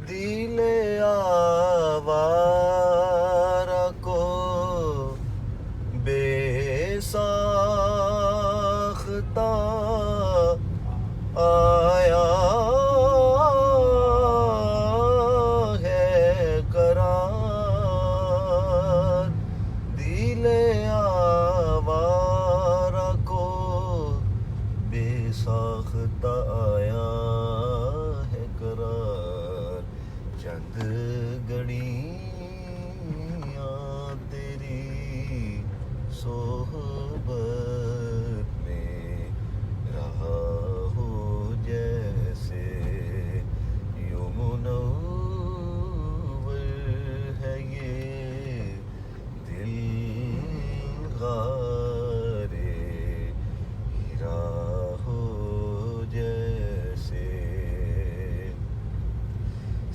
دل آوارہ کو بے ساختہ آیا ہے قرار، دل آوارہ کو بے ساختہ آیا ہے قرار، چند گھڑیاں تیری صحبت میں رہا ہو جیسے یوں منور ہے یہ دل غارے ہیرا ہو جیسے،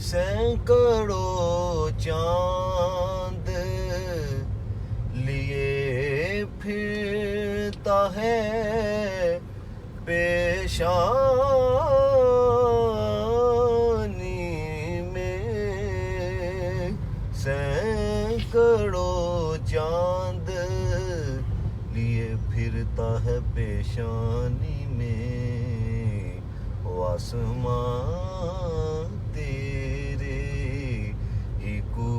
سینکڑوں چاند لیے پھرتا ہے پیشانی میں، سینکڑوں چاند لیے پھرتا ہے پیشانی میں، وہ آسمان تیرے ہی کو